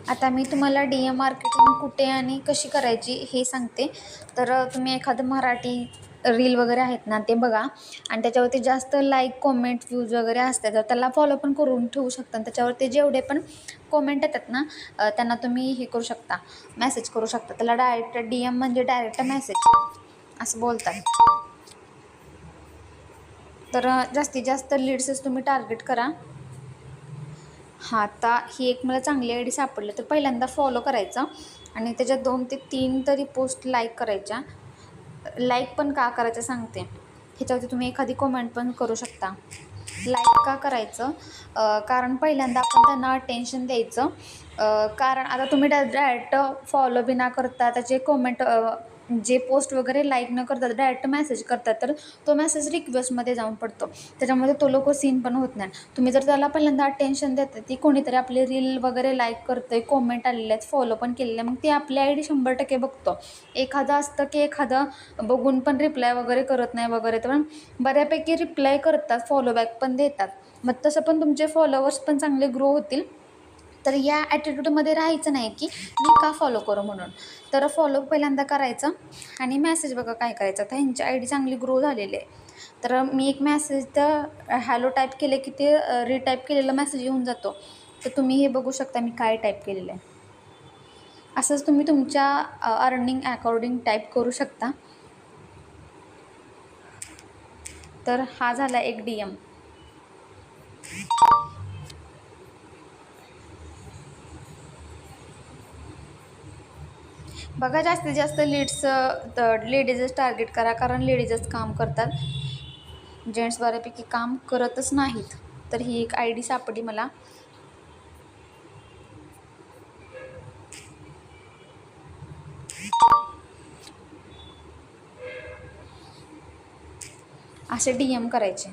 आता मी तुम्हाला DM marketing कुठे आणि कशी करायची हे सांगते. तर तुम्ही एखादं मराठी रील वगैरे आहेत ना ते बघा आणि त्याच्यावरती जास्त लाईक, कॉमेंट, व्ह्यूज वगैरे असतात तर त्याला फॉलो पण करून ठेवू शकता. आणि त्याच्यावरती जेवढे पण कॉमेंट येतात ना त्यांना तुम्ही हे करू शकता, मेसेज करू शकता. त्याला डायरेक्ट DM म्हणजे डायरेक्ट मेसेज असं बोलतात. तर जास्तीत जास्त लीड्सच तुम्ही टार्गेट करा. हां, आता ही एक मला चांगली आयडी सापडली तर पहिल्यांदा फॉलो करायचं आणि त्याच्यात 2 ते 3 तरी पोस्ट लाईक करायच्या. लाईक पण का करायचं सांगते. ह्याच्यावरती तुम्ही एखादी कमेंट पण करू शकता. लाईक का करायचं? कारण पहिल्यांदा आपण त्यांना अटेन्शन द्यायचं. कारण आता तुम्ही डायरेक्ट फॉलो बी ना करता त्याचे कमेंट जे पोस्ट वगैरे लाईक न करता डायरेक्ट मेसेज करतात तर तो मेसेज रिक्वेस्टमध्ये जाऊन पडतो. त्याच्यामध्ये तो लोक सीन पण होत नाही. तुम्ही जर त्याला पहिल्यांदा अटेन्शन देता, ती कोणीतरी आपली रील वगैरे लाईक करतंय, कॉमेंट आलेले आहेत, फॉलो पण केलेलं आहे, मग ती आपली आयडी 100% बघतो. एखादं असतं की एखादं बघून पण रिप्लाय वगैरे करत नाही वगैरे, तर बऱ्यापैकी रिप्लाय करतात, फॉलो बॅक पण देतात. मग तसं पण तुमचे फॉलोवर्स पण चांगले ग्रो होतील. तर या ॲटिट्यूडमध्ये राहायचं नाही की मी का फॉलो करू म्हणून. तर फॉलो पहिल्यांदा करायचं आणि मेसेज बघा काय करायचं. तर ह्यांची आयडी चांगली ग्रो झालेली आहे. तर मी एक मेसेज तर हॅलो टाईप केले की ते रिटाईप केलेला मेसेज येऊन जातो. तर तुम्ही हे बघू शकता मी काय टाईप केलेलं आहे. असंच तुम्ही तुमच्या अर्निंग अकॉर्डिंग टाईप करू शकता. तर हा झाला एक DM. बघा जास्तीत जास्त लेडीजच टार्गेट करा, कारण लेडीजच काम करतात, जेंट्स बऱ्यापैकी काम करतच नाहीत. तर ही एक आयडी सापडली मला. असे DM करायचे.